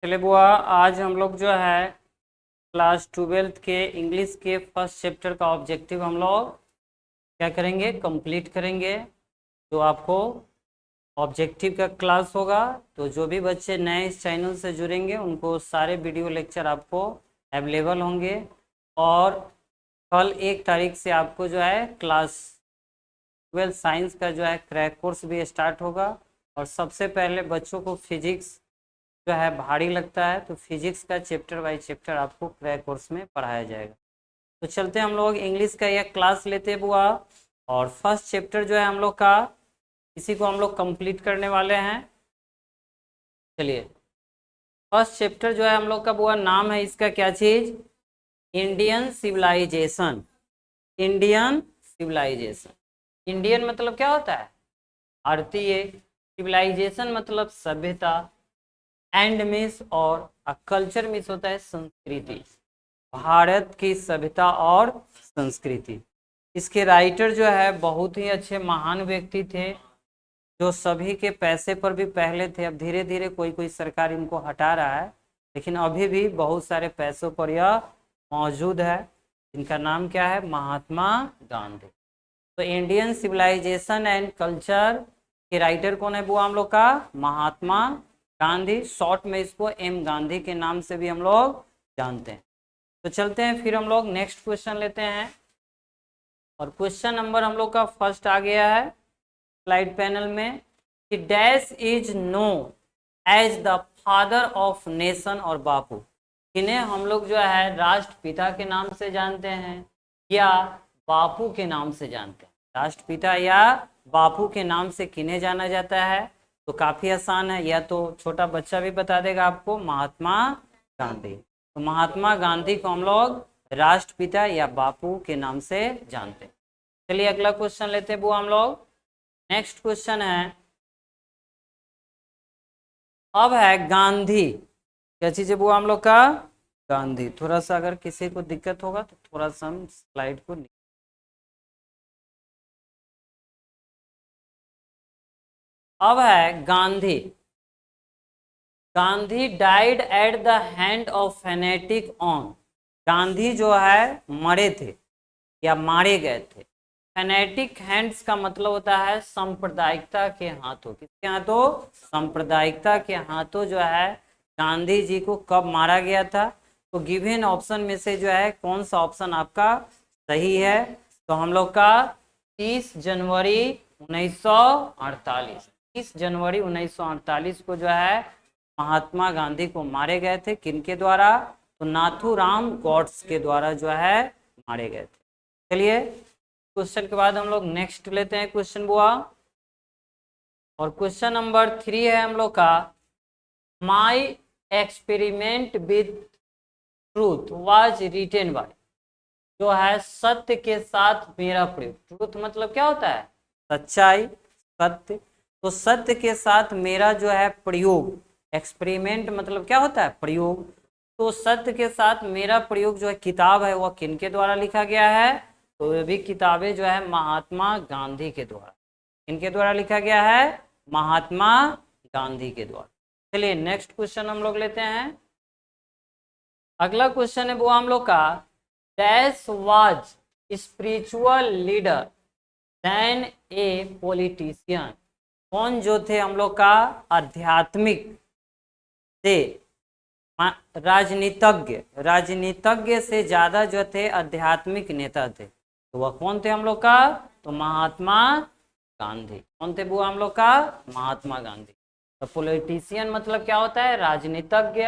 चले बुआ, आज हम लोग जो है क्लास 12th के इंग्लिश के फर्स्ट चैप्टर का ऑब्जेक्टिव हम लोग क्या करेंगे, कंप्लीट करेंगे। तो आपको ऑब्जेक्टिव का क्लास होगा, तो जो भी बच्चे नए इस चैनल से जुड़ेंगे उनको सारे वीडियो लेक्चर आपको अवेलेबल होंगे। और कल 1 तारीख से आपको जो है क्लास 12 साइंस का जो है क्रैक कोर्स भी स्टार्ट होगा। और सबसे पहले बच्चों को फिजिक्स जो है भारी लगता है, तो फिजिक्स का चैप्टर बाय चैप्टर आपको क्रैक कोर्स में पढ़ाया जाएगा। तो चलते हैं हम लोग इंग्लिश का यह क्लास लेते हैं बुआ। और फर्स्ट चैप्टर जो है हम लोग का, इसी को हम लोग कंप्लीट करने वाले हैं। चलिए, फर्स्ट चैप्टर जो है हम लोग का बुआ, नाम है इसका क्या चीज, Indian civilisation. Indian civilisation. Indian मतलब क्या होता है, भारतीय। सिविलाइजेशन मतलब सभ्यता। एंड मिस और कल्चर मिस होता है संस्कृति, भारत की सभ्यता और संस्कृति। इसके राइटर जो है बहुत ही अच्छे महान व्यक्ति थे, जो सभी के पैसे पर भी पहले थे। अब धीरे धीरे कोई कोई सरकार इनको हटा रहा है, लेकिन अभी भी बहुत सारे पैसों पर यह मौजूद है। इनका नाम क्या है, महात्मा गांधी। तो इंडियन सिविलाइजेशन एंड कल्चर के राइटर कौन है बुआ हम लोग का, महात्मा गांधी। शॉर्ट में इसको एम गांधी के नाम से भी हम लोग जानते हैं। तो चलते हैं, फिर हम लोग नेक्स्ट क्वेश्चन लेते हैं। और क्वेश्चन नंबर हम लोग का फर्स्ट आ गया है स्लाइड पैनल में कि dash is known as the father of nation. और बापू, किन्हें हम लोग जो है राष्ट्रपिता के नाम से जानते हैं या बापू के नाम से जानते हैं। राष्ट्रपिता या बापू के नाम से किन्हें जाना जाता है, तो काफी आसान है, या तो छोटा बच्चा भी बता देगा आपको, महात्मा गांधी। तो महात्मा गांधी को हम लोग राष्ट्रपिता या बापू के नाम से जानते हैं। चलिए अगला क्वेश्चन लेते हैं बुआ हम लोग। नेक्स्ट क्वेश्चन है, अब है गांधी। क्या चीज है बुआ हम लोग का, गांधी। थोड़ा सा अगर किसी को दिक्कत होगा तो थोड़ा सा हम स्लाइड को अब है Gandhi. Gandhi died at the hand of phonetic on. Gandhi जो है मरे थे या मारे गए थे। फेनेटिक हैंड्स का मतलब होता है सांप्रदायिकता के हाथों। किसके हाथों, सांप्रदायिकता के हाथों जो है गांधी जी को कब मारा गया था। तो गिवन ऑप्शन में से जो है कौन सा ऑप्शन आपका सही है, तो हम लोग का 30 जनवरी 1948। 30 जनवरी 1948 को जो है महात्मा गांधी को मारे गए थे। किनके द्वारा, तो नाथूराम गॉड्स के द्वारा जो है मारे गए थे। चलिए क्वेश्चन के बाद हम लोग नेक्स्ट लेते हैं क्वेश्चन बुआ। और क्वेश्चन नंबर 3 है हम लोग का, my experiment with truth was written by. जो है सत्य के साथ मेरा प्रयोग। ट्रूथ मतलब क्या होता है, सच्चाई, सत्य। तो सत्य के साथ मेरा जो है प्रयोग, एक्सपेरिमेंट मतलब क्या होता है, प्रयोग। तो सत्य के साथ मेरा प्रयोग जो है किताब है, वह किनके द्वारा लिखा गया है, तो ये भी किताबें जो है महात्मा गांधी के द्वारा। किनके द्वारा लिखा गया है, महात्मा गांधी के द्वारा। चलिए नेक्स्ट क्वेश्चन हम लोग लेते हैं। अगला क्वेश्चन है वो हम लोग का, dash was spiritual leader than a politician. कौन जो थे हम लोग का आध्यात्मिक से राजनीतिज्ञ, राजनीतिज्ञ से ज्यादा जो थे आध्यात्मिक नेता थे, तो वह कौन थे हम लोग का, तो महात्मा गांधी। कौन थे वो हम लोग का, महात्मा गांधी। तो पॉलिटिशियन मतलब क्या होता है, राजनीतिज्ञ।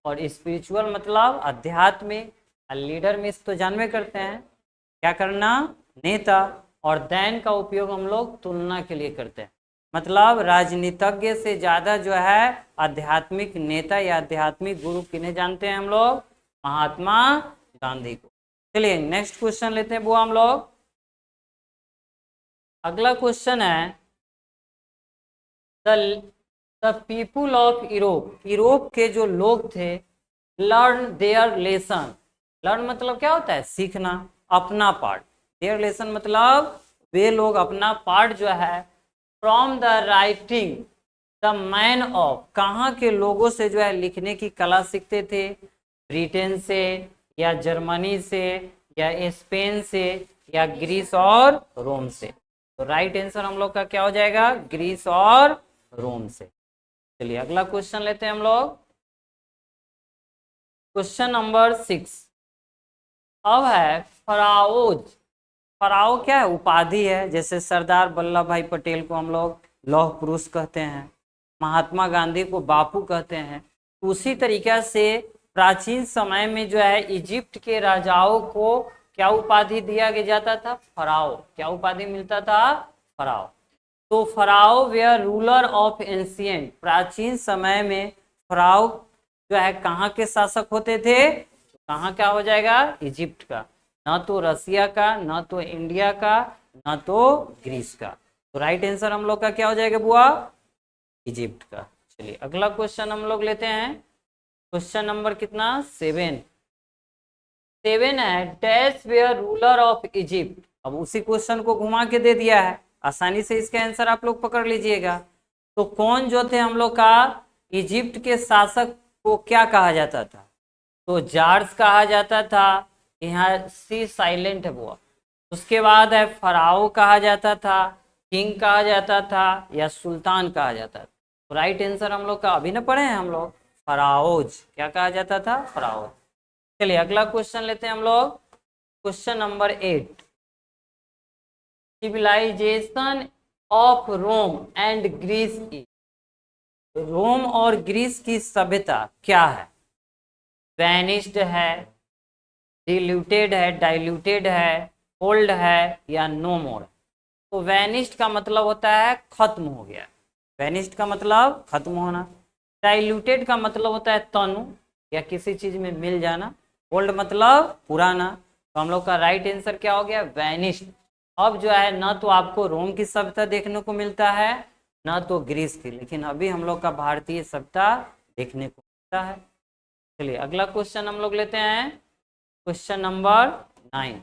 और स्पिरिचुअल मतलब आध्यात्मिक। लीडर में तो जानवे करते हैं क्या करना, नेता। और देन का उपयोग हम लोग तुलना के लिए करते हैं, मतलब राजनीतिज्ञ से ज्यादा जो है आध्यात्मिक नेता या आध्यात्मिक गुरु किन्हें जानते हैं हम लोग, महात्मा गांधी को। चलिए नेक्स्ट क्वेश्चन लेते हैं बुआ हम लोग। अगला क्वेश्चन है, the people of Europe. Europe के जो लोग थे, लर्न देयर लेसन। लर्न मतलब क्या होता है, सीखना, अपना पार्ट। देयर लेसन मतलब वे लोग अपना पार्ट जो है from the writing the man of, कहाँ के लोगों से जो है लिखने की कला सीखते थे? ब्रिटेन से, या जर्मनी से, या स्पेन से, या ग्रीस और रोम से? तो राइट आंसर हम लोग का क्या हो जाएगा? ग्रीस और रोम से। चलिए अगला क्वेश्चन लेते हैं हम लोग। क्वेश्चन नंबर 6 अब है फराओज। फराओ क्या है? उपाधि है। जैसे सरदार वल्लभ भाई पटेल को हम लोग लौह पुरुष कहते हैं, महात्मा गांधी को बापू कहते हैं। उसी तरीका से प्राचीन समय में जो है इजिप्ट के राजाओं को क्या उपाधि दिया जाता था? फराओ। क्या उपाधि मिलता था? फराओ। तो pharaoh were ruler of ancient, प्राचीन समय में फराओ जो है कहाँ के शासक होते थे? कहाँ का हो जाएगा? इजिप्ट का। ना तो रसिया का, ना तो इंडिया का, ना तो ग्रीस का। तो राइट आंसर हम लोग का क्या हो जाएगा बुआ? इजिप्ट का। चलिए अगला क्वेश्चन हम लोग लेते हैं। क्वेश्चन नंबर कितना? 7। 7 है dash were ruler of Egypt. अब उसी क्वेश्चन को घुमा के दे दिया है, आसानी से इसका आंसर आप लोग पकड़ लीजिएगा। तो कौन जो थे हम लोग का इजिप्ट के शासक को क्या कहा जाता था? तो जार्स कहा जाता था। यहाँ सी साइलेंट है बुआ। उसके बाद है फराओ कहा जाता था, किंग कहा जाता था, या सुल्तान कहा जाता था। तो राइट आंसर हम लोग का अभी न पढ़े हैं हम लोग, फराओज। क्या कहा जाता था? फराओज। चलिए अगला क्वेश्चन लेते हैं हम लोग। Question number 8 civilization of Rome and Greece is. Rome और ग्रीस की सभ्यता क्या है? वैनिस्ड है, डिल्यूटेड है, डाइल्यूटेड है, ओल्ड है, या नो मोर? तो वैनिस्ड का मतलब होता है खत्म हो गया। वैनिस्ड का मतलब खत्म होना। डाइल्यूटेड का मतलब होता है तनु या किसी चीज में मिल जाना। ओल्ड मतलब पुराना। तो हम लोग का राइट आंसर क्या हो गया? वैनिस्ड। अब जो है ना तो आपको रोम की सभ्यता देखने को मिलता है, ना तो ग्रीस की, लेकिन अभी हम लोग का भारतीय सभ्यता देखने को मिलता है। चलिए अगला क्वेश्चन हम लोग लेते हैं। Question number 9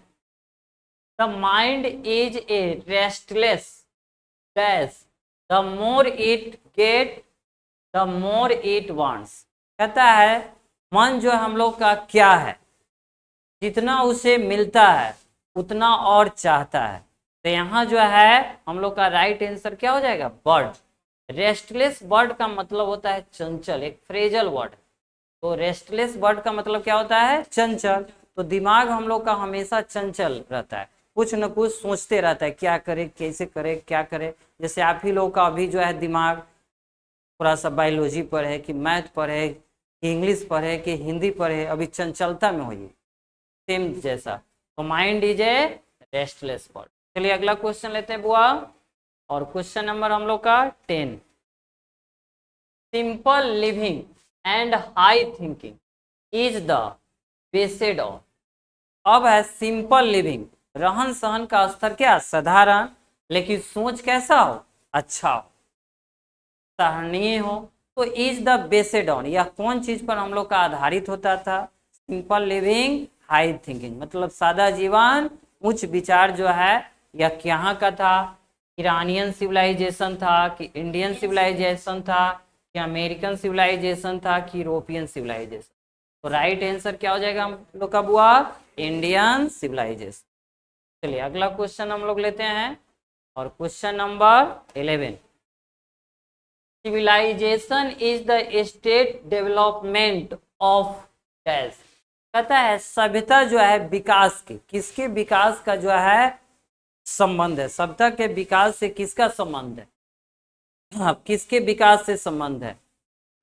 the mind is a restless dash the more it get the more it wants. कहता है मन जो हम लोग का क्या है? जितना उसे मिलता है उतना और चाहता है। तो यहाँ जो है हम लोग का राइट आंसर क्या हो जाएगा? बर्ड। रेस्टलेस बर्ड का मतलब होता है चंचल, एक फ्रेजल वर्ड। तो रेस्टलेस बर्ड का मतलब क्या होता है? चंचल। तो दिमाग हम लोग का हमेशा चंचल रहता है, कुछ न कुछ सोचते रहता है, क्या करे, कैसे करे, क्या करे। जैसे आप ही लोग का अभी जो है दिमाग थोड़ा सा बायोलॉजी पर है, कि मैथ पर है, कि इंग्लिश पर है, कि हिंदी पर है, अभी चंचलता में होइए सेम जैसा। तो mind is a restless bird. चलिए अगला क्वेश्चन लेते हैं बुआ। और क्वेश्चन नंबर हम लोग का 10 simple living and high thinking is the based on. अब है सिंपल लिविंग, रहन सहन का स्तर क्या? साधारण, लेकिन सोच कैसा हो? अच्छा हो, सराहनीय हो। तो इज द बेस्ड ऑन, यह कौन चीज पर हम लोग का आधारित होता था? सिंपल लिविंग हाई थिंकिंग, मतलब सादा जीवन उच्च विचार जो है यह यहाँ का था? ईरानियन सिविलाइजेशन था, कि इंडियन सिविलाइजेशन था, कि अमेरिकन सिविलाइजेशन था, कि यूरोपियन सिविलाइजेशन? तो राइट आंसर क्या हो जाएगा हम लोग का बुआ? Indian civilisation. चलिए अगला क्वेश्चन हम लोग लेते हैं। और question number 11 civilisation is the state development of dash. कहता है सभ्यता जो है विकास के, किसके विकास का जो है संबंध है? सभ्यता के विकास से किसका संबंध है? हाँ, किसके विकास से संबंध है?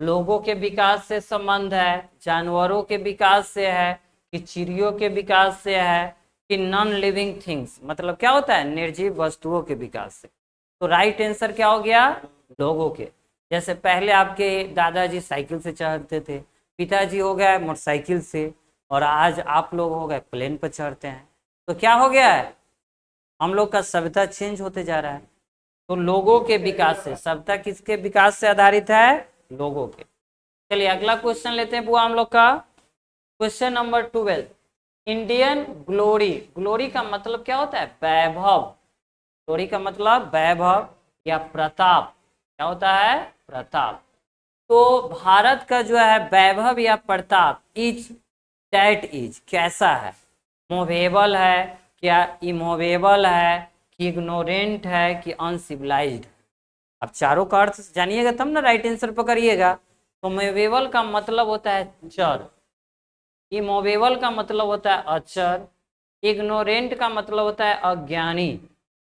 लोगों के विकास से संबंध है, जानवरों के विकास से है, कि चिड़ियों के विकास से है, कि नॉन लिविंग थिंग्स, मतलब क्या होता है? निर्जीव वस्तुओं के विकास से? तो राइट आंसर क्या हो गया? लोगों के। जैसे पहले आपके दादाजी साइकिल से चढ़ते थे, पिताजी हो गए मोटरसाइकिल से, और आज आप लोग हो गए प्लेन पर चढ़ते हैं। तो क्या हो गया है? हम लोग का सभ्यता चेंज होते जा रहा है। तो लोगों के विकास से, सभ्यता किसके विकास से आधारित है? लोगों के। चलिए अगला क्वेश्चन लेते हैं बुआ हम लोग का। Question number 12 Indian glory. Glory का मतलब क्या होता है? वैभव। ग्लोरी का मतलब वैभव या प्रताप। क्या होता है? प्रताप। तो भारत का जो है वैभव या प्रताप इज दैट इज कैसा है, मूवेबल है क्या, इमूवेबल है कि इग्नोरेंट है कि अनसिविलाइज्ड। अब चारों का अर्थ जानिएगा तब ना राइट आंसर पकड़िएगा। तो मूवेबल का मतलब होता है चर, इमूवेबल का मतलब होता है अचर, इग्नोरेंट का मतलब होता है अज्ञानी,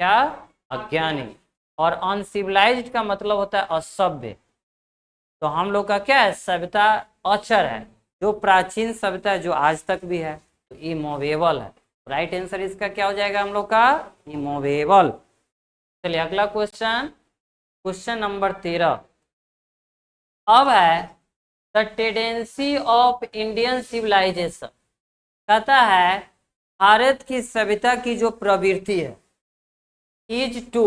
क्या, अज्ञानी, और अनसिविलाइज्ड का मतलब होता है असभ्य। तो हम लोग का क्या है, सभ्यता अचर है, जो प्राचीन सभ्यता है जो आज तक भी है, तो इमूवेबल है। राइट आंसर इसका क्या हो जाएगा हम लोग का, इमूवेबल। चलिए अगला क्वेश्चन, क्वेश्चन नंबर 13 अब है the tendency of Indian civilisation. कहता है भारत की सभ्यता की जो प्रवृत्ति है is to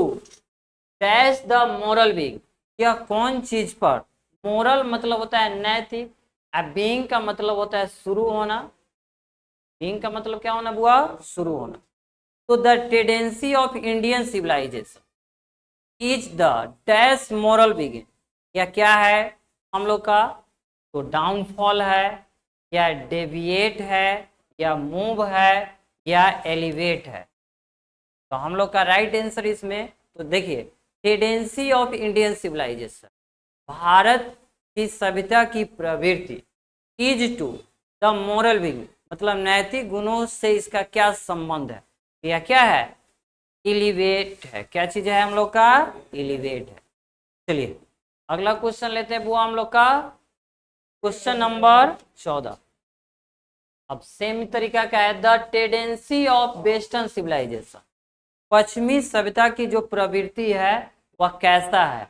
dash the moral being, यह कौन चीज पर, मोरल मतलब होता है नैतिक, बीइंग का मतलब होता है शुरू होना, बीइंग का मतलब क्या होना बुआ, शुरू होना। तो the tendency of Indian civilisation is the dash moral begin, या क्या है हम लोग का, तो डाउनफॉल है या डेविएट है या मूव है या एलिवेट है। तो हम लोग का राइट आंसर इसमें, तो देखिए टेंडेंसी ऑफ इंडियन सिविलाइजेशन, भारत की सभ्यता की प्रवृत्ति, is to the moral begin मतलब नैतिक गुणों से इसका क्या संबंध है, या क्या है, एलिवेट है, क्या चीज है हम लोग का, एलिवेट है। चलिए अगला क्वेश्चन लेते हैं बुआ हम लोग का, क्वेश्चन नंबर 14। अब सेम तरीका का है, the tendency of western civilisation, पश्चिमी सभ्यता की जो प्रवृत्ति है वह कैसा है,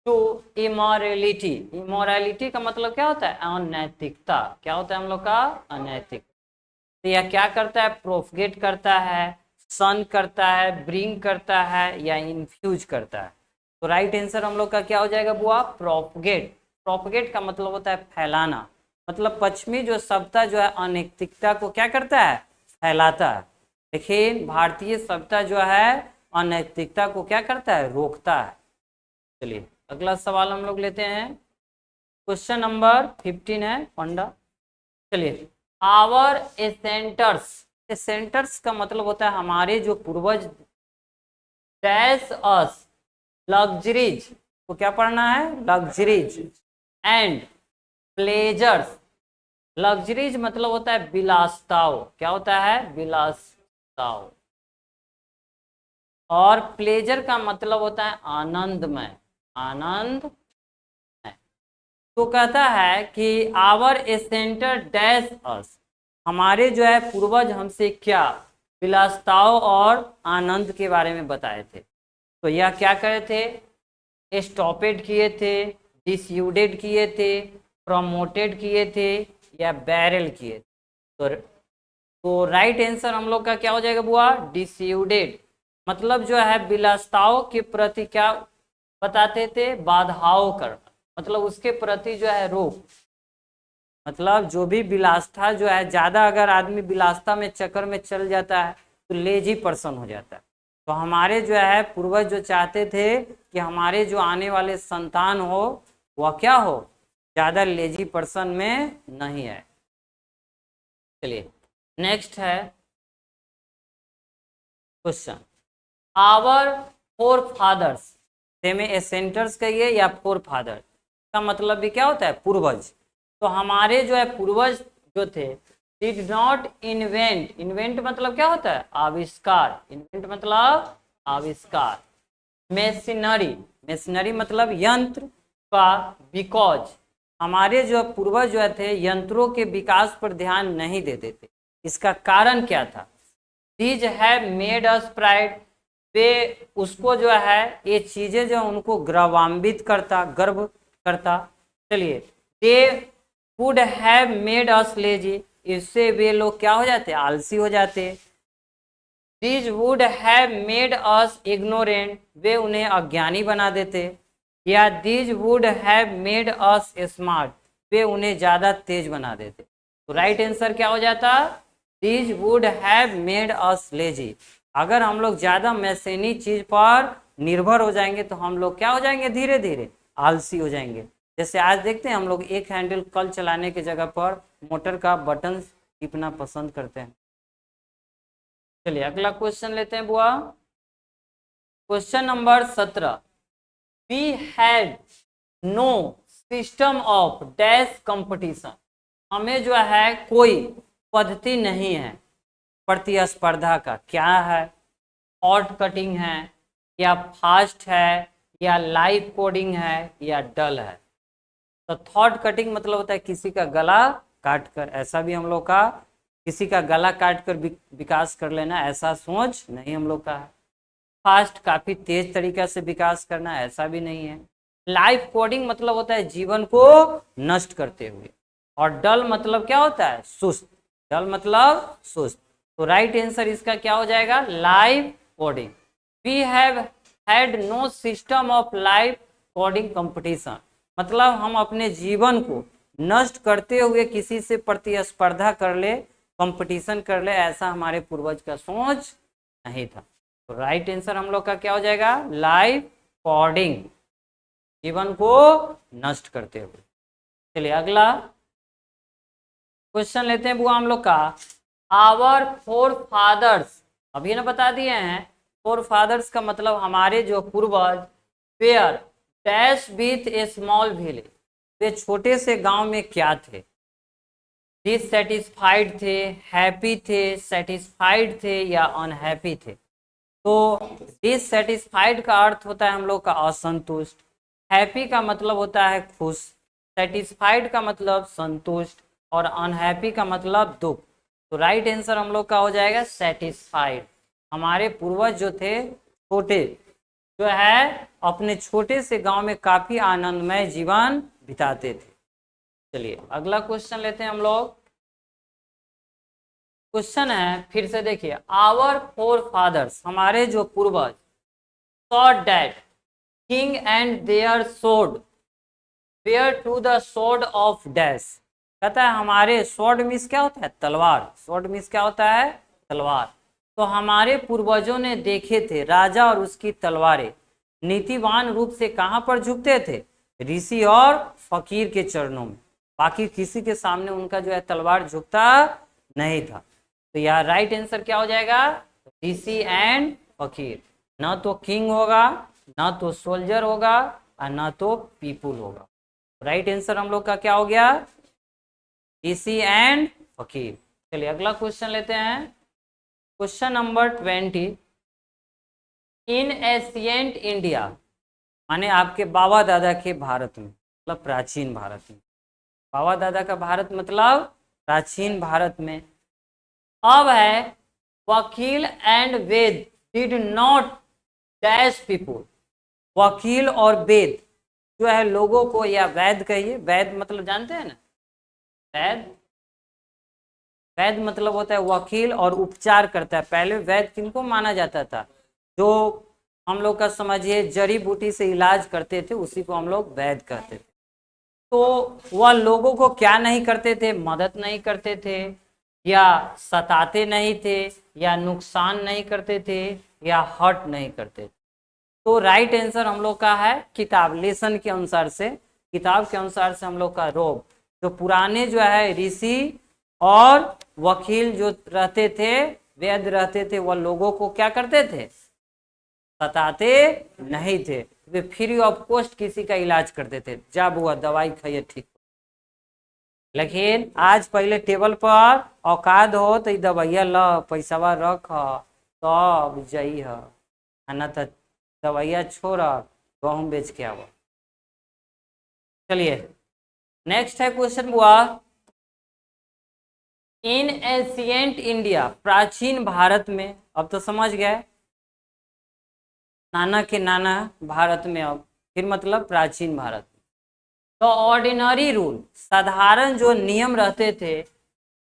टू इमोरलिटी, इमोरलिटी का मतलब क्या होता है, अनैतिकता, क्या होता है हम लोग का, अनैतिक। तो यह क्या करता है, प्रोपगेट करता है, सन करता है, ब्रिंग करता है या इन्फ्यूज करता है। तो राइट आंसर हम लोग का क्या हो जाएगा बुआ, प्रोपगेट। प्रोपगेट का मतलब होता है फैलाना, मतलब पश्चिमी जो सभ्यता जो है अनैतिकता को क्या करता है, फैलाता है, लेकिन भारतीय सभ्यता जो है अनैतिकता को क्या करता है, रोकता है। चलिए अगला सवाल हम लोग लेते हैं, क्वेश्चन नंबर 15 है पंडा। चलिए आवर एसेंटर्स, एसेंटर्स का मतलब होता है हमारे जो पूर्वज, डैश अस लग्जरीज, को क्या पढ़ना है, लग्जरीज एंड प्लेजर्स, लग्जरीज मतलब होता है विलासताओं, क्या होता है, विलासताओं, और प्लेजर का मतलब होता है आनंदमय, आनंद। तो कहता है कि आवर एसेंटर डैश अस, हमारे जो है पूर्वज हमसे क्या, विलासताओं और आनंद के बारे में बताए थे। तो यह क्या करे थे, स्टॉपेड किए थे, डिसयूडेड किए थे, प्रमोटेड किए थे या बैरल किए थे। तो राइट आंसर हम लोग का क्या हो जाएगा बुआ, डिसयूडेड, मतलब जो है विलासताओं के प्रति क्या बताते थे, बाधाओं करना, मतलब उसके प्रति जो है रोक, मतलब जो भी विलासता जो है, ज्यादा अगर आदमी विलासता में चक्कर में चल जाता है तो लेजी पर्सन हो जाता है। तो हमारे जो है पूर्वज जो चाहते थे कि हमारे जो आने वाले संतान हो वह क्या हो, ज्यादा लेजी पर्सन में नहीं है। चलिए नेक्स्ट है क्वेश्चन, आवर फोर फादर्स, सेमे एसेंटर्स कहिए या फोर फादर का मतलब भी क्या होता है, पूर्वज। तो हमारे जो है पूर्वज जो थे, डिड नॉट इन्वेंट, इन्वेंट मतलब क्या होता है, आविष्कार, इन्वेंट मतलब आविष्कार, मशीनरी, मशीनरी मतलब यंत्र का, बिकॉज हमारे जो पूर्वज जो थे यंत्रों के विकास पर ध्यान नहीं देते थे। इसका कारण क्या था, these have made us pride, वे उसको जो है ये चीजें जो उनको गर्वान्वित करता, गर्व करता। चलिए they would have made us lazy, इससे वे लोग क्या हो जाते, आलसी हो जाते। These would have made us ignorant, वे उन्हें अज्ञानी बना देते। या these would have made us smart, वे उन्हें ज्यादा तेज बना देते। तो राइट आंसर क्या हो जाता, these would have made us lazy. अगर हम लोग ज्यादा मैसेनी चीज पर निर्भर हो जाएंगे तो हम लोग क्या हो जाएंगे, धीरे धीरे आलसी हो जाएंगे। जैसे आज देखते हैं हम लोग एक हैंडल कल चलाने की जगह पर मोटर का बटन टिपना पसंद करते हैं। चलिए अगला क्वेश्चन लेते हैं बुआ। Question number 17। We had no system of dash competition. हमें जो है कोई पद्धति नहीं है प्रतिस्पर्धा का। क्या है? शॉर्ट कटिंग है, या फास्ट है, या लाइव कोडिंग है, या डल है। तो थॉट कटिंग मतलब होता है किसी का गला काट कर, ऐसा भी हम लोग का किसी का गला काट कर विकास कर लेना, ऐसा सोच नहीं हम लोग का है। फास्ट काफी तेज तरीका से विकास करना, ऐसा भी नहीं है। लाइफ कोडिंग मतलब होता है जीवन को नष्ट करते हुए। और डल मतलब क्या होता है? सुस्त। डल मतलब सुस्त। तो राइट आंसर इसका क्या हो जाएगा? Live coding. We have had no system of live coding competition, मतलब हम अपने जीवन को नष्ट करते हुए किसी से प्रतिस्पर्धा कर ले, कंपटीशन कर ले, ऐसा हमारे पूर्वज का सोच नहीं था। तो राइट आंसर हम लोग का क्या हो जाएगा? लाइव कोडिंग, जीवन को नष्ट करते हुए। चलिए अगला क्वेश्चन लेते हैं बुआ हम लोग का। आवर फोर फादर्स, अभी ना बता दिए हैं, फोर फादर्स का मतलब हमारे जो पूर्वज were dash with a small village, वे छोटे से गांव में क्या थे? डिससेटिस्फाइड थे, हैप्पी थे, सेटिस्फाइड थे, या अनहैप्पी थे? तो डिससेटिस्फाइड का अर्थ होता है हम लोग का असंतुष्ट, हैप्पी का मतलब होता है खुश, सेटिस्फाइड का मतलब संतुष्ट, और अनहैप्पी का मतलब दुख। तो राइट आंसर हम लोग का हो जाएगा सेटिस्फाइड। हमारे पूर्वज जो थे छोटे जो है अपने छोटे से गांव में काफी आनंदमय जीवन बिताते थे। चलिए अगला क्वेश्चन लेते हैं हम लोग। क्वेश्चन है फिर से देखिए, आवर फोर फादर्स, हमारे जो पूर्वज, saw that king and their sword were to the sword of dash. कहता है हमारे स्वॉर्ड मीन्स क्या होता है? तलवार। स्वॉर्ड मीन्स क्या होता है? तलवार। तो हमारे पूर्वजों ने देखे थे राजा और उसकी तलवारें नीतिवान रूप से कहां पर झुकते थे? ऋषि और फकीर के चरणों में। बाकी किसी के सामने उनका जो है तलवार झुकता नहीं था। तो यार राइट आंसर क्या हो जाएगा? ऋषि एंड फकीर। ना तो किंग होगा, ना तो सोल्जर होगा, और ना तो पीपुल होगा। राइट आंसर हम लोग का क्या हो गया? ऋषि एंड फकीर। चलिए अगला क्वेश्चन लेते हैं। Question number 20। In ancient India, माने आपके बाबा दादा के भारत में, मतलब प्राचीन भारत में। बाबा दादा का भारत मतलब प्राचीन भारत में। अब है वकील एंड वेद डिड नॉट डैश पीपुल। वकील और वेद जो है लोगों को, या वैद कहिए, वैद मतलब जानते हैं ना? वैद, वैद मतलब होता है वकील और उपचार करता है। पहले वैद किनको माना जाता था? जो हम लोग का समझिए जड़ी बूटी से इलाज करते थे, उसी को हम लोग वैद कहते थे। तो वह लोगों को क्या नहीं करते थे? मदद नहीं करते थे, या सताते नहीं थे, या नुकसान नहीं करते थे, या हर्ट नहीं करते थे। तो राइट आंसर हम लोग का है किताब लेसन के अनुसार से, किताब के अनुसार से हम लोग का रोब, जो पुराने जो है ऋषि और वकील जो रहते थे, वैद्य रहते थे, वह लोगों को क्या करते थे? सताते नहीं थे। वे फ्री ऑफ कॉस्ट किसी का इलाज करते थे, जा बुआ दवाई खाइए ठीक। लेकिन आज पहले टेबल पर औकात हो तो दवाइया ल पैसावा रख तब जई है, ना तो दवाइया छोड़ गहूँ बेच के आव। चलिए नेक्स्ट है क्वेश्चन बुआ। इन एशियंट इंडिया, प्राचीन भारत में, अब तो समझ गए नाना के नाना भारत में, अब फिर मतलब प्राचीन भारत में। तो ऑर्डिनरी रूल, साधारण जो नियम रहते थे,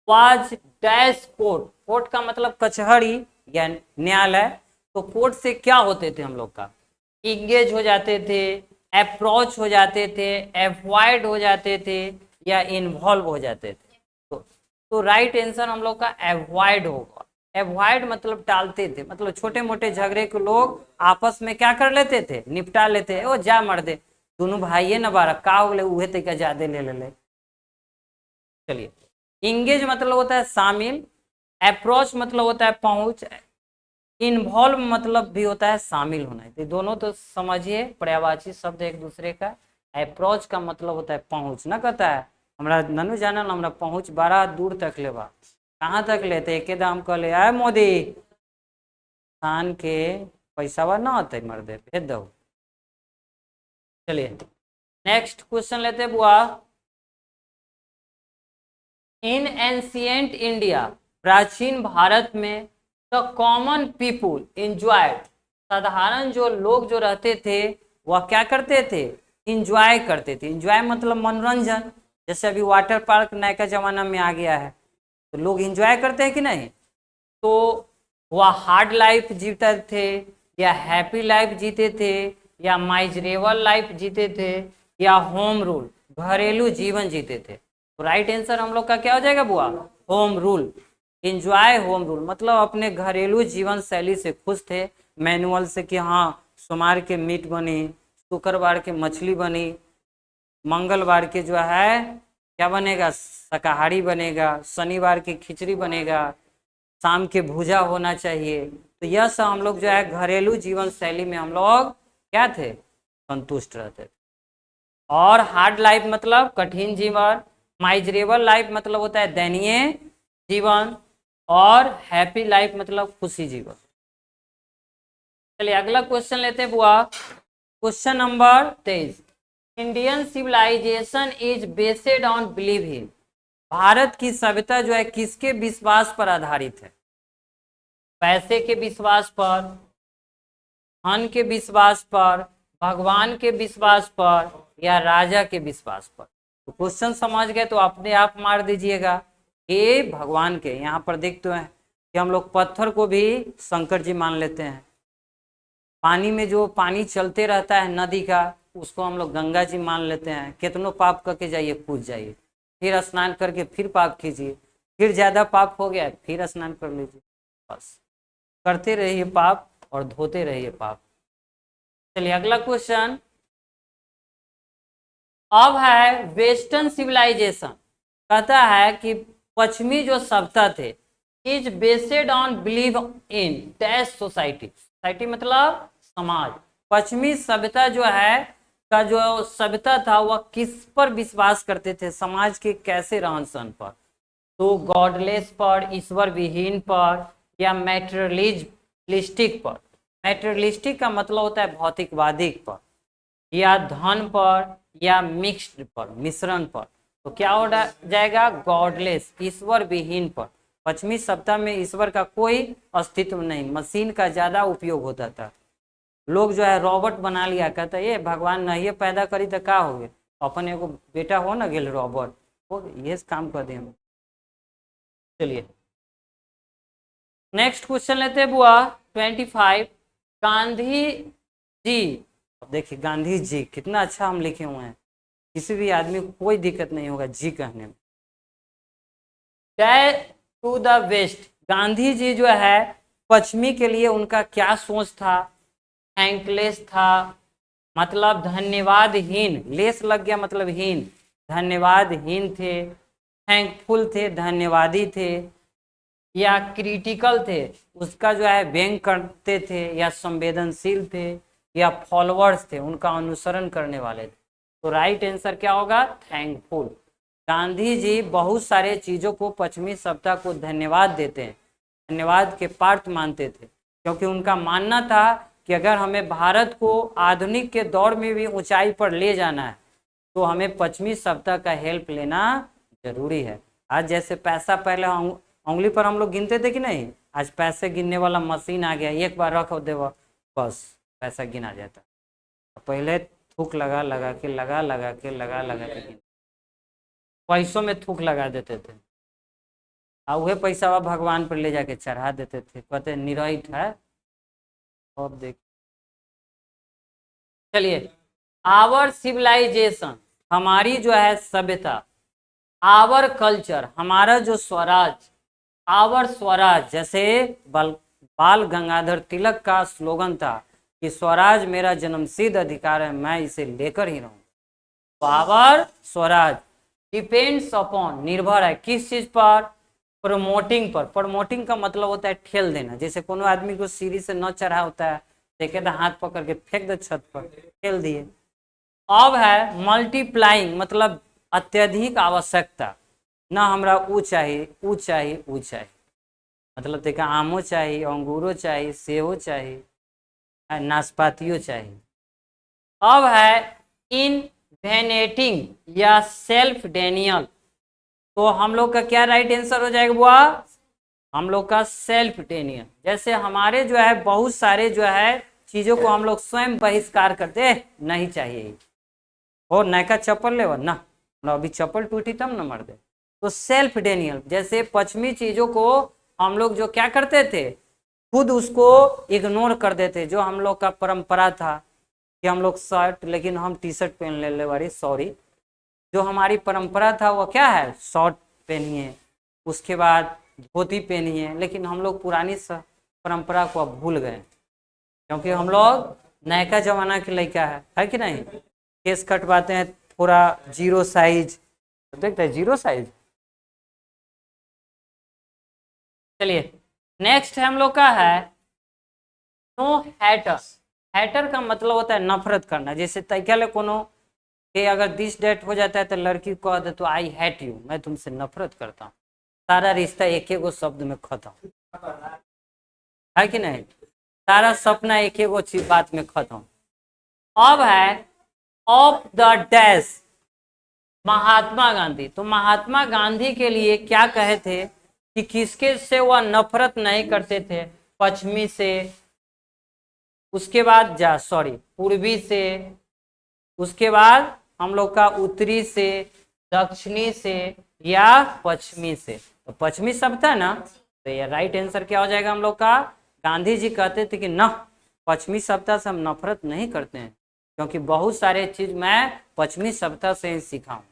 वाज डैश कोर्ट। कोर्ट का मतलब कचहरी या न्यायालय। तो कोर्ट से क्या होते थे हम लोग का? इंगेज हो जाते थे, अप्रोच हो जाते थे, अवॉइड हो जाते थे, या इन्वॉल्व हो जाते थे। तो राइट आंसर हम लोग का अवॉइड होगा। अवॉइड मतलब टालते थे, मतलब छोटे मोटे झगड़े को लोग आपस में क्या कर लेते थे? निपटा लेते। ओ जा मर दे, दोनों भाइये न बारह का हो गए उहे तक ज्यादा ले ले। चलिए, इंगेज मतलब होता है शामिल, अप्रोच मतलब होता है पहुंच, इन्वॉल्व मतलब भी होता है शामिल होना। तो दोनों तो समझिए पर्यायवाची शब्द एक दूसरे का। अप्रोच का मतलब होता है पहुंच, ना कहता है हमरा ननु जाना हमरा पहुंच बड़ा दूर तक ले बा, कहाँ तक लेते एक दाम कह ले आए मोदी खान के पैसा ना आते मर्दे भेज दो। चलिए नेक्स्ट क्वेश्चन लेते बुआ। इन एंशियंट इंडिया, प्राचीन भारत में, द कॉमन पीपुल इंजॉयड, साधारण जो लोग जो रहते थे वह क्या करते थे, इंजॉय करते थे। इंजॉय मतलब मनोरंजन, जैसे अभी वाटर पार्क नए का जमाना में आ गया है तो लोग इंजॉय करते हैं कि नहीं। तो वह हार्ड लाइफ जीते थे या हैप्पी लाइफ जीते थे या माइजरेबल लाइफ जीते थे या होम रूल घरेलू जीवन जीते थे। तो राइट आंसर हम लोग का क्या हो जाएगा बुआ, home rule. Enjoy home rule मतलब अपने घरेलू जीवन शैली से खुश थे, मैनुअल से कि हाँ सोमवार के मीट बनी, शुक्रवार के मछली बनी, मंगलवार के जो है क्या बनेगा शाकाहारी बनेगा, शनिवार की खिचड़ी बनेगा, शाम के भूजा होना चाहिए। तो यह सब हम लोग जो है घरेलू जीवन शैली में हम लोग क्या थे, संतुष्ट रहते थे। और हार्ड लाइफ मतलब कठिन जीवन, माइजरेबल लाइफ मतलब होता है दयनीय जीवन, और हैप्पी लाइफ मतलब खुशी जीवन। चलिए अगला क्वेश्चन लेते हैं बुआ। Question number 23, Indian civilisation is based on believe in, भारत की सभ्यता जो है किसके विश्वास पर आधारित है, पैसे के विश्वास पर, धन के विश्वास पर, भगवान के विश्वास पर या राजा के विश्वास पर। तो क्वेश्चन समझ गए तो अपने आप मार दीजिएगा ये भगवान के। यहाँ पर देखते हैं कि हम लोग पत्थर को भी शंकर जी मान लेते हैं, पानी में जो पानी चलते रहता है नदी का उसको हम लोग गंगा जी मान लेते हैं। कितनों पाप करके जाइए कूद जाइए, फिर स्नान करके फिर पाप कीजिए, फिर ज्यादा पाप हो गया फिर स्नान कर लीजिए, बस करते रहिए पाप और धोते रहिए पाप। चलिए अगला क्वेश्चन अब है वेस्टर्न सिविलाइजेशन, कहता है कि पश्चिमी जो सभ्यता थे is based on believe in dash society, society मतलब समाज। पश्चिमी सभ्यता जो है का जो सभ्यता था वह किस पर विश्वास करते थे, समाज के कैसे रहन सहन पर। तो गॉडलेस पर, ईश्वर विहीन पर या मैटेरियलिस्टिक पर। मैटेरियलिस्टिक का मतलब होता है भौतिकवादी पर, या धन पर या मिक्स्ड पर, मिश्रण पर। तो क्या हो जाएगा गॉडलेस ईश्वर विहीन पर। पश्चिमी सभ्यता में ईश्वर का कोई अस्तित्व नहीं, मशीन का ज्यादा उपयोग होता था। लोग जो है रोबोट बना लिया, कहता है ये भगवान नहीं पैदा करी तो का हो गया, अपन एगो बेटा हो ना गेल रोबोट वो ये काम कर दे हम। चलिए नेक्स्ट क्वेश्चन लेते हैं बुआ 25, गांधी जी। देखिए गांधी जी कितना अच्छा हम लिखे हुए हैं, किसी भी आदमी को कोई दिक्कत नहीं होगा जी कहने में। To the waste, Gandhi ji जो है पश्चिमी के लिए उनका क्या सोच था, थैंकलेस था मतलब धन्यवादहीन, लेस लग गया मतलब हीन, धन्यवादहीन थे, थैंकफुल थे धन्यवादी थे, या क्रिटिकल थे उसका जो है व्यंग करते थे, या संवेदनशील थे, या फॉलोअर्स थे उनका अनुसरण करने वाले थे। तो राइट आंसर क्या होगा थैंकफुल। गांधी जी बहुत सारे चीजों को पश्चिमी सभ्यता को धन्यवाद देते हैं, धन्यवाद के पात्र मानते थे, क्योंकि उनका मानना था कि अगर हमें भारत को आधुनिक के दौर में भी ऊंचाई पर ले जाना है तो हमें पश्चिमी सभ्यता का हेल्प लेना जरूरी है। आज जैसे पैसा पहले उंगली पर हम लोग गिनते थे कि नहीं, आज पैसे गिनने वाला मशीन आ गया, एक बार रख दे बस पैसा गिना जाता। पहले थूक लगा लगा के गिन, पैसों में थूक लगा देते थे और वह पैसा भगवान पर ले जाके चढ़ा देते थे, कहते निराइट है। अब देख चलिए आवर सिविलाइजेशन हमारी जो है सभ्यता, आवर कल्चर हमारा जो स्वराज, आवर स्वराज जैसे बाल गंगाधर तिलक का स्लोगन था कि स्वराज मेरा जन्मसिद्ध अधिकार है, मैं इसे लेकर ही रहूं। पावर स्वराज डिपेंड्स अपॉन, निर्भर है किस चीज पर, प्रमोटिंग पर। प्रमोटिंग का मतलब होता है ठेल देना। जैसे कोनो आदमी को सीढ़ी से न चढ़ा होता है, देखे तो हाथ पकड़ के फेंक दे छत पर, ठेल दिए। अब है मल्टीप्लाइंग, मतलब अत्यधिक आवश्यकता, ना हमरा ऊ चाहिए ऊ चाहिए ऊ चाहिए, मतलब देखा आमो चाहिए, अंगूरो चाहिए, सेबो चाहिए, नाशपातियो चाहिए। अब है इनवेनेटिंग या सेल्फ डेनियल, तो हम लोग का क्या राइट आंसर हो जाएगा बुआ, हम लोग का सेल्फ डेनियल। जैसे हमारे जो है बहुत सारे जो है चीजों को हम लोग स्वयं बहिष्कार करते, नहीं चाहिए, और नयका चप्पल ले ना, अभी चप्पल टूटी तब न मर दे। तो सेल्फ डेनियल, जैसे पश्चिमी चीजों को हम लोग जो क्या करते थे, खुद उसको इग्नोर कर देते। जो हम लोग का परंपरा था कि हम लोग शर्ट, लेकिन हम टी शर्ट पहन ले बारी, सॉरी, जो हमारी परंपरा था वो क्या है, शर्ट पहनिए, उसके बाद धोती पहनिए, लेकिन हम लोग पुरानी परंपरा को अब भूल गए, क्योंकि हम लोग नयका जमाना के लड़का है कि नहीं। केस कटवाते हैं थोड़ा जीरो साइज, देखते हैं जीरो साइज। चलिए नेक्स्ट है हम लोग का है नो हैटर। हैटर का मतलब होता है नफरत करना। जैसे तैकेले कोनो कि अगर दिस डेट हो जाता है तो लड़की को कह दे तो आई हेट यू, मैं तुमसे नफरत करता हूँ, सारा रिश्ता एक एक शब्द में खत्म, है कि नहीं, सारा सपना एक एक बात में खत्म। अब है of the dash, Mahatma Gandhi. तो महात्मा गांधी के लिए क्या कहे थे कि किसके से वह नफरत नहीं करते थे, पश्चिमी से, उसके बाद पूर्वी से, उसके बाद हम लोग का उत्तरी से, दक्षिणी से या पश्चिमी से। तो पश्चिमी सभ्यता ना, तो ये राइट आंसर क्या हो जाएगा हम लोग का, गांधी जी कहते थे कि न, पश्चिमी सभ्यता से हम नफरत नहीं करते हैं, क्योंकि बहुत सारे चीज मैं पश्चिमी सभ्यता से ही सीखा हूँ।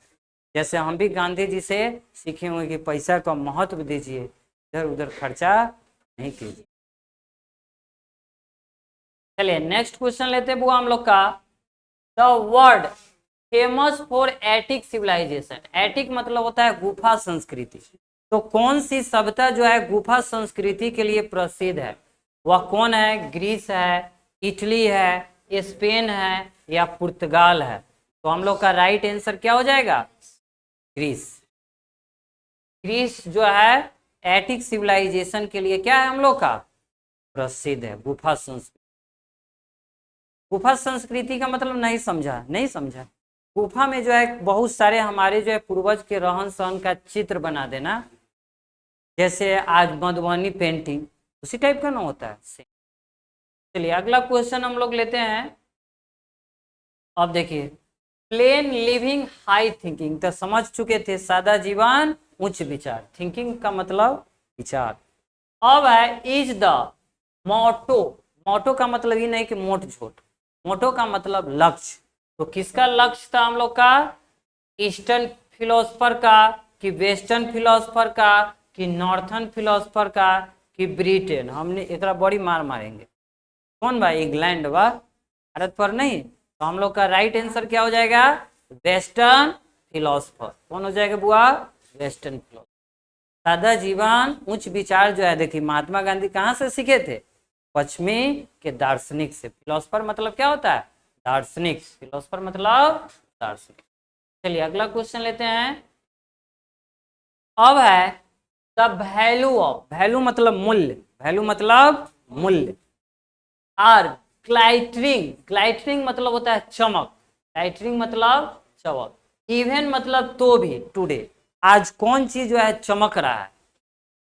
जैसे हम भी गांधी जी से सीखे हुए कि पैसा का महत्व दीजिए, इधर उधर खर्चा नहीं कीजिए। चलिए नेक्स्ट क्वेश्चन लेते हैं बुआ हम लोग का, the word famous for ethic civilisation. Ethic मतलब होता है गुफा संस्कृति। तो कौन सी सभ्यता जो है गुफा संस्कृति के लिए प्रसिद्ध है, वह कौन है, ग्रीस है, इटली है, स्पेन है या पुर्तगाल है। तो हम लोग का राइट आंसर क्या हो जाएगा, ग्रीस। ग्रीस जो है एटिक सिविलाइजेशन के लिए क्या है हम लोग का, प्रसिद्ध है, गुफा संस्कृति। गुफा संस्कृति का मतलब नहीं समझा, नहीं समझा। गुफा में जो है बहुत सारे हमारे जो है पूर्वज के रहन सहन का चित्र बना देना, जैसे आज मधुबनी पेंटिंग उसी टाइप का ना होता है। चलिए अगला क्वेश्चन हम लोग लेते हैं। अब देखिए प्लेन लिविंग हाई थिंकिंग, तो समझ चुके थे, सादा जीवन उच्च विचार, थिंकिंग का मतलब विचार। अब है इज द मोटो। मोटो का मतलब ये नहीं कि मोट झोट, मोटो का मतलब लक्ष्य। तो किसका लक्ष्य था हम लोग का, ईस्टर्न फिलोसफर का कि वेस्टर्न फिलोसफर का कि नॉर्थर्न फिलोसफर का कि ब्रिटेन। हमने एक बड़ी मार मारेंगे, कौन भाई, इंग्लैंड व भारत पर नहीं। तो हम लोग का राइट आंसर क्या हो जाएगा, वेस्टर्न फिलोसफर। कौन हो जाएगा बुआ, वेस्टर्न फिलोसफर। सादा जीवन उच्च विचार जो है, देखिए महात्मा गांधी कहाँ से सीखे थे, पश्चिमी के दार्शनिक से। फिलोसफर मतलब क्या होता है, दार्शनिक, फिलोसफर मतलब दार्शनिक। चलिए अगला क्वेश्चन लेते हैं। अब है द वैल्यू ऑफ, वैल्यू मतलब मूल्य, वैल्यू मतलब मूल्य, आर ग्लाइटरिंग, ग्लाइटरिंग मतलब होता है चमक, ग्लाइटरिंग मतलब चमक, इवन मतलब तो भी, टुडे, आज कौन चीज जो है चमक रहा है,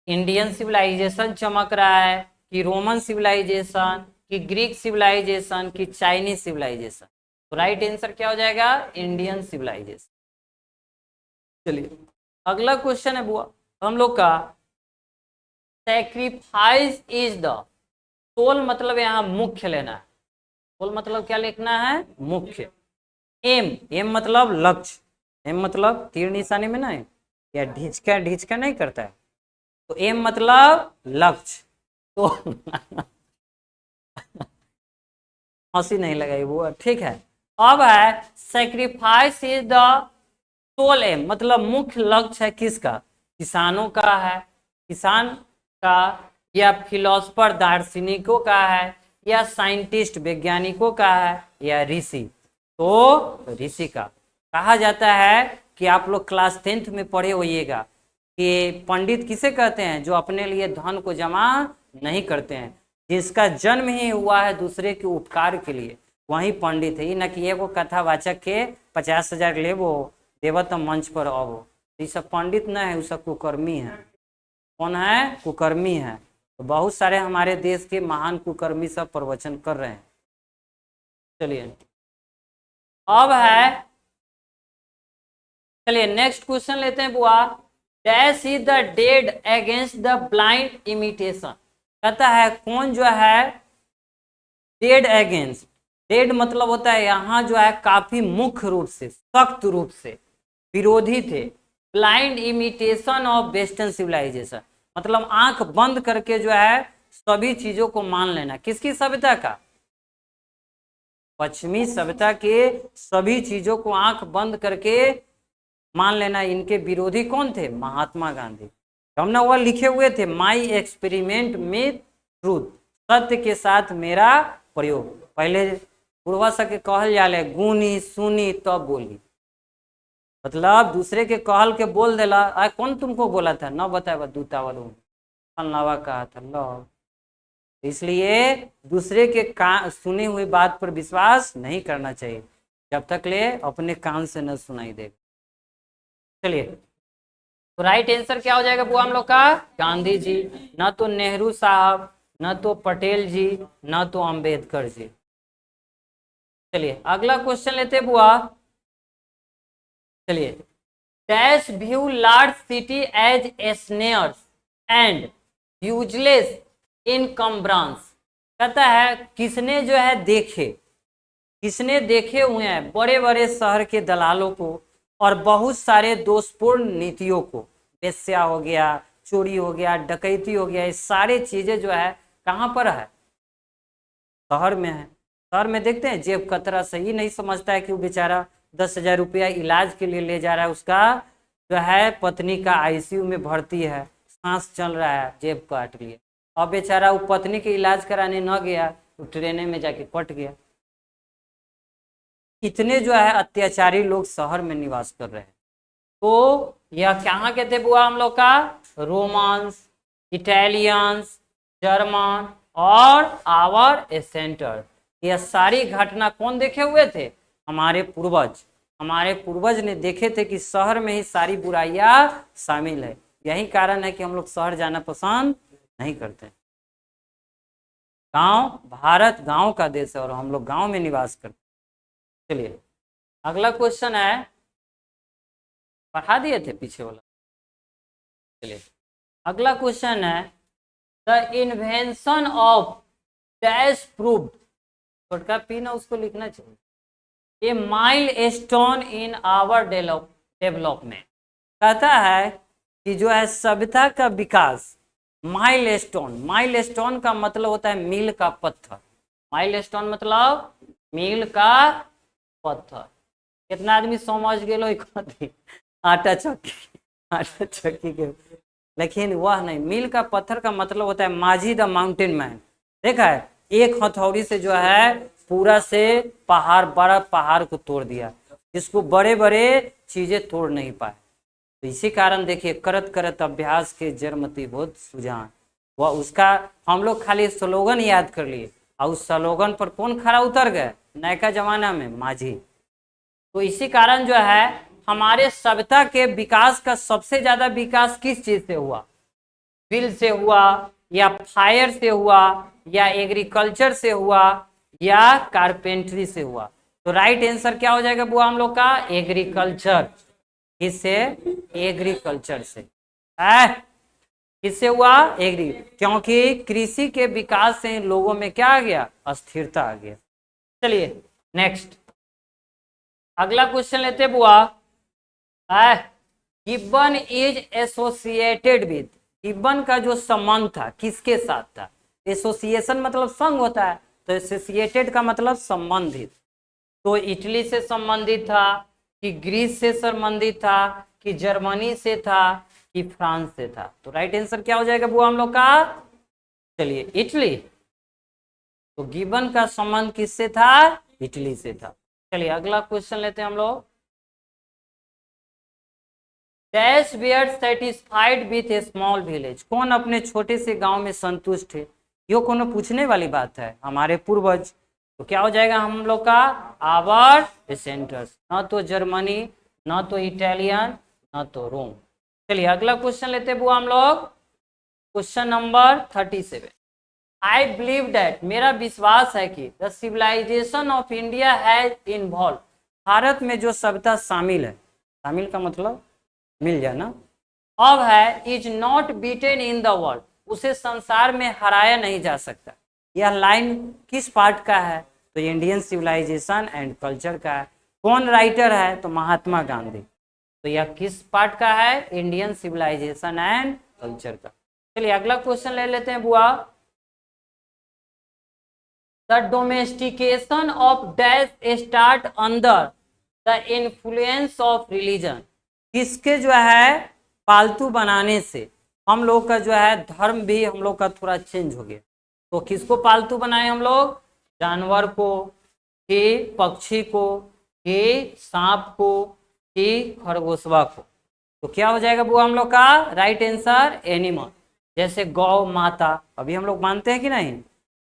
इंडियन सिविलाइजेशन चमक रहा है कि रोमन सिविलाइजेशन कि ग्रीक सिविलाइजेशन कि चाइनीज सिविलाइजेशन। तो राइट आंसर क्या हो जाएगा, इंडियन सिविलाइजेशन। चलिए अगला क्वेश्चन है बुआ हम लोग का, सैक्रिफाइस इज द, सोल मतलब यहाँ मुख्य लेना है, सोल मतलब क्या लिखना है, मुख्य। एम, एम मतलब लक्ष्य, एम मतलब तीर निशाने में नहीं, या ढींचका ढींचका नहीं करता है, तो एम मतलब लक्ष्य। तो हंसी नहीं लगाई वो, ठीक है। अब है sacrifice is the sole aim, मतलब मुख्य लक्ष्य है किसका, किसानों का है, किसान का, या फिलोसफर दार्शनिकों का है, या साइंटिस्ट वैज्ञानिकों का है, या ऋषि, तो ऋषि का। कहा जाता है कि आप लोग क्लास 10th में पढ़े होइएगा कि पंडित किसे कहते हैं, जो अपने लिए धन को जमा नहीं करते हैं, जिसका जन्म ही हुआ है दूसरे के उपकार के लिए, वही पंडित है। न कि एगो कथावाचक के 50,000 लेबो देव तो मंच पर अब, ये सब पंडित न है, सब कुकर्मी है। कौन है, कुकर्मी है। तो बहुत सारे हमारे देश के महान कुकर्मी सब प्रवचन कर रहे हैं। चलिए अब है, चलिए नेक्स्ट क्वेश्चन लेते हैं बुआ। Dash is the dead against the blind imitation, कहता है कौन जो है डेड अगेंस्ट, डेड मतलब होता है यहाँ जो है काफी मुख्य रूप से, सख्त रूप से विरोधी थे blind imitation of western civilisation, मतलब आंख बंद करके जो है सभी चीजों को मान लेना। किसकी सभ्यता का, पश्चिमी सभ्यता के सभी चीजों को आंख बंद करके मान लेना। इनके विरोधी कौन थे, महात्मा गांधी। हमने वह लिखे हुए थे माई एक्सपेरिमेंट में ट्रूथ, सत्य के साथ मेरा प्रयोग। पहले पूर्वज के कहल जाले गुनी सुनी तब बोली, मतलब दूसरे के कहल के बोल देला, आ कौन तुमको बोला था, न बताए दूता वालों फलनावा कहा था लो। इसलिए दूसरे के सुनी हुई बात पर विश्वास नहीं करना चाहिए जब तक ले अपने कान से न सुनाई दे। चलिए तो राइट आंसर क्या हो जाएगा बुआ हम लोग का, गांधी जी, न तो नेहरू साहब, न तो पटेल जी, न तो अंबेडकर जी। चलिए अगला क्वेश्चन लेते बुआ। चलिए dash view large city as snares and useless encumbrance, कहता है किसने जो है देखे, किसने देखे हुए हैं बड़े बड़े शहर के दलालों को और बहुत सारे दोषपूर्ण नीतियों को, वेश्या हो गया, चोरी हो गया, डकैती हो गया, ये सारे चीजें जो है कहाँ पर है, शहर में है। शहर में देखते हैं जेब कतरा सही नहीं समझता है कि वो बेचारा 10,000 रुपया इलाज के लिए ले जा रहा है, उसका जो है पत्नी का आईसीयू में भर्ती है, सांस चल रहा है, जेब काट लिया। अब बेचारा वो पत्नी के इलाज कराने न गया तो ट्रेन में जाके कट गया। इतने जो है अत्याचारी लोग शहर में निवास कर रहे हैं। तो यह कहाँ के थे बुआ हम लोग का, रोमांस, इटालियंस, जर्मन और आवर एसेंटर। यह सारी घटना कौन देखे हुए थे, हमारे पूर्वज। हमारे पूर्वज ने देखे थे कि शहर में ही सारी बुराइयां शामिल है। यही कारण है कि हम लोग शहर जाना पसंद नहीं करते। गांव, भारत गांव का देश है और हम लोग गांव में निवास करते। चलिए अगला क्वेश्चन है, पढ़ा दिए थे पीछे वाला। चलिए अगला क्वेश्चन है, the invention of dash proved, छोटका पी ना उसको लिखना चाहिए, a milestone in our development, कहता है कि जो है सभ्यता का विकास, माइल स्टोन का मतलब होता है मील का पत्थर। माइल स्टोन मतलब मील का पत्थर। कितना आदमी समझ गेलो आटा चक्की के, लेकिन वह नहीं, मील का पत्थर का मतलब होता है माझी द माउंटेन मैन। देखा है, एक हथौड़ी से जो है पूरा से पहाड़, बड़ा पहाड़ को तोड़ दिया, जिसको बड़े बड़े चीजें तोड़ नहीं पाए। तो इसी कारण देखिए, करत करत अभ्यास के जरमती बहुत सुजान, वह उसका हम लोग खाली स्लोगन याद कर लिए और उस स्लोगन पर कौन खड़ा उतर गए नयका जमाना में, माझी। तो इसी कारण जो है हमारे सभ्यता के विकास का सबसे ज्यादा विकास किस चीज से हुआ, व्हील से हुआ, या फायर से हुआ, या एग्रीकल्चर से हुआ, या कारपेंट्री से हुआ। तो राइट आंसर क्या हो जाएगा बुआ हम लोग का, एग्रीकल्चर। किससे, एग्रीकल्चर से। किससे हुआ, एग्री, क्योंकि कृषि के विकास से लोगों में क्या आ गया, अस्थिरता आ गया। चलिए नेक्स्ट अगला क्वेश्चन लेते बुआ। Gibbon is associated with, Gibbon का जो संबंध था किसके साथ था, एसोसिएशन मतलब संघ होता है, तो एसोसिएटेड का मतलब संबंधित, तो इटली से संबंधित था कि ग्रीस से संबंधित था कि जर्मनी से था कि फ्रांस से था। तो राइट आंसर क्या हो जाएगा बुआ हम लोग का? चलिए इटली। तो गिबन का संबंध किससे था? इटली से था। चलिए अगला क्वेश्चन लेते हैं हम लोग। Dash were satisfied with a small village, कौन अपने छोटे से गांव में संतुष्ट है? यो कोनो पूछने वाली बात है, हमारे पूर्वज। तो क्या हो जाएगा हम लोग का? आवर डिसेंडर्स, न तो जर्मनी, न तो इटालियन, न तो रोम। चलिए अगला क्वेश्चन लेते हैं बुआ हम लोग। Question number 37। I believe that, मेरा विश्वास है कि the civilisation of India has involve, भारत में जो सभ्यता शामिल है, शामिल का मतलब मिल जाना, अब है is not beaten in the world, उसे संसार में हराया नहीं जा सकता। यह लाइन किस पार्ट का है? तो इंडियन सिविलाइजेशन एंड कल्चर का है। कौन राइटर है? तो महात्मा गांधी। तो यह किस पार्ट का है? इंडियन सिविलाइजेशन एंड कल्चर का। चलिए अगला क्वेश्चन ले लेते हैं बुआ। The domestication of dash start under the influence of religion, किसके जो है पालतू बनाने से हम लोग का जो है धर्म भी हम लोग का थोड़ा चेंज हो गया। तो किसको पालतू बनाए हम लोग? जानवर को, कि पक्षी को, कि सांप को, कि खरगोशवा को। तो क्या हो जाएगा बुआ हम लोग का? Right answer animal. जैसे गौ माता, अभी हम लोग मानते हैं कि नहीं,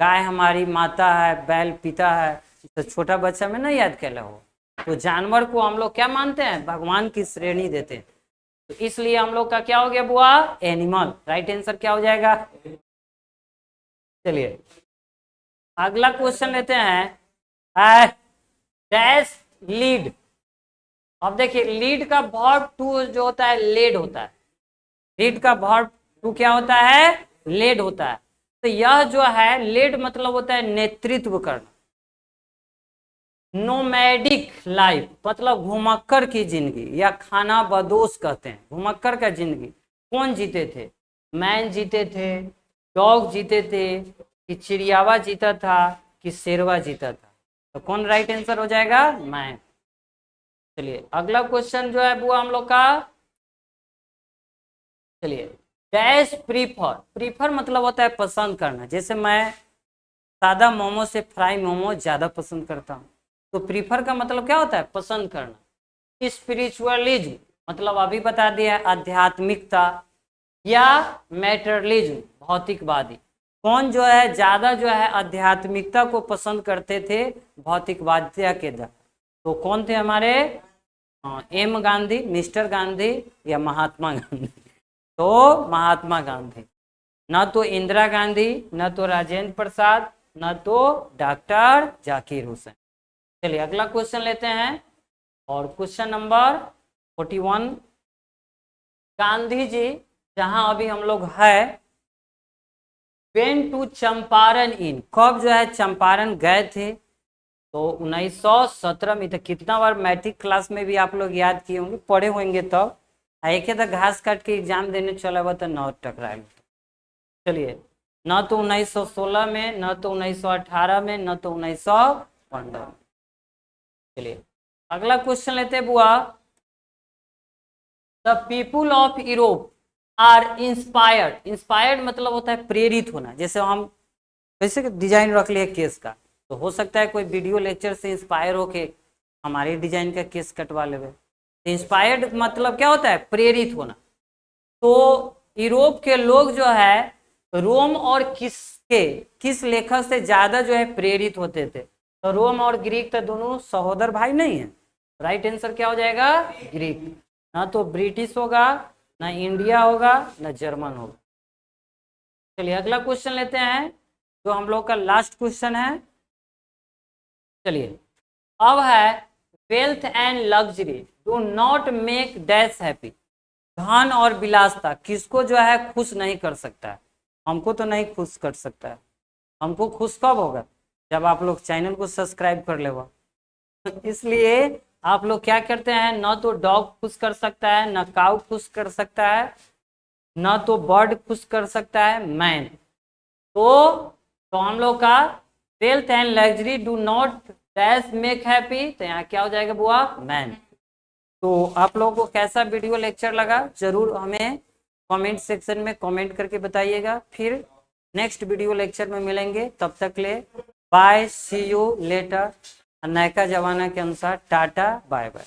गाय हमारी माता है, बैल पिता है, तो छोटा बच्चा में ना याद कैला हो। तो जानवर को हम लोग क्या मानते हैं? भगवान की श्रेणी देते हैं। तो इसलिए हम लोग का क्या हो गया बुआ? एनिमल। राइट आंसर क्या हो जाएगा? चलिए अगला क्वेश्चन लेते हैं। डैश लीड, अब देखिए लीड का वर्ब टू जो होता है लेड होता है। लीड का वर्ब टू क्या होता है? लेड होता है। तो यह जो है लेड मतलब होता है नेतृत्व करना। नोमैडिक लाइफ मतलब घुमक्कर की जिंदगी, या खाना बदोश कहते हैं घुमक्कर का जिंदगी। कौन जीते थे? मैन जीते थे, डॉग जीते थे, कि चिड़ियावा जीता था, कि शेरवा जीता था। तो कौन राइट आंसर हो जाएगा? मैन। चलिए अगला क्वेश्चन जो है बुआ हम लोग का। चलिए डैश प्रीफर, प्रीफर मतलब होता है पसंद करना। जैसे मैं सादा मोमो से फ्राई मोमो ज्यादा पसंद करता हूँ। तो प्रीफर का मतलब क्या होता है? पसंद करना। स्पिरिचुअलिज्म मतलब अभी बता दिया आध्यात्मिकता, या मैटरलिज्म भौतिकवादी। कौन जो है ज्यादा जो है आध्यात्मिकता को पसंद करते थे भौतिकवादिता के द्वारा? तो कौन थे हमारे? एम गांधी, मिस्टर गांधी, या महात्मा गांधी? तो महात्मा गांधी। न तो इंदिरा गांधी, न तो राजेंद्र प्रसाद, न तो डॉक्टर जाकिर हुसैन। चलिए अगला क्वेश्चन लेते हैं, और क्वेश्चन नंबर 41। गांधी जी जहां अभी हम लोग है, वेन टू चंपारण इन, कब जो है चंपारण गए थे? तो 1917 में। तो कितना बार मैट्रिक क्लास में भी आप लोग याद किए होंगे, पढ़े होंगे। तब एक तो घास काट के एग्जाम देने चला हुआ था, नौ टकराए। चलिए न तो 1916 में, न तो 1918 में, न तो 1915 में। चलिए अगला क्वेश्चन लेते हैं बुआ। The people of Europe are inspired, inspired मतलब होता है प्रेरित होना। जैसे हम वैसे डिजाइन रख लिए केस का, तो हो सकता है कोई वीडियो लेक्चर से इंस्पायर होके हमारे डिजाइन का केस कटवा ले। इंस्पायर्ड मतलब क्या होता है? प्रेरित होना। तो यूरोप के लोग जो है रोम और किस लेखक से ज्यादा जो है प्रेरित होते थे? तो रोम और ग्रीक तो दोनों सहोदर भाई नहीं है। राइट आंसर क्या हो जाएगा? ग्रीक। ना तो ब्रिटिश होगा, ना इंडिया होगा, ना जर्मन होगा। चलिए अगला क्वेश्चन लेते हैं, जो हम लोग का लास्ट क्वेश्चन है। चलिए अब है wealth and luxury do not make dash happy, धन और विलासता किसको जो है खुश नहीं कर सकता है? हमको तो नहीं खुश कर सकता है। हमको खुश कब होगा? जब आप लोग चैनल को सब्सक्राइब कर लेगा। इसलिए आप लोग क्या करते हैं, न तो डॉग खुश कर सकता है, न काऊ खुश कर सकता है, न तो बर्ड खुश कर सकता है, मैन। तो हम लोग का wealth and luxury do not dash make happy, तो यहाँ क्या हो जाएगा बुआ, मैन। तो आप लोगों को कैसा वीडियो लेक्चर लगा जरूर हमें कमेंट सेक्शन में कमेंट करके बताइएगा। फिर नेक्स्ट वीडियो लेक्चर में मिलेंगे, तब तक ले बाय, सी यू लेटर। नयका जमाना के अनुसार टाटा बाय बाय।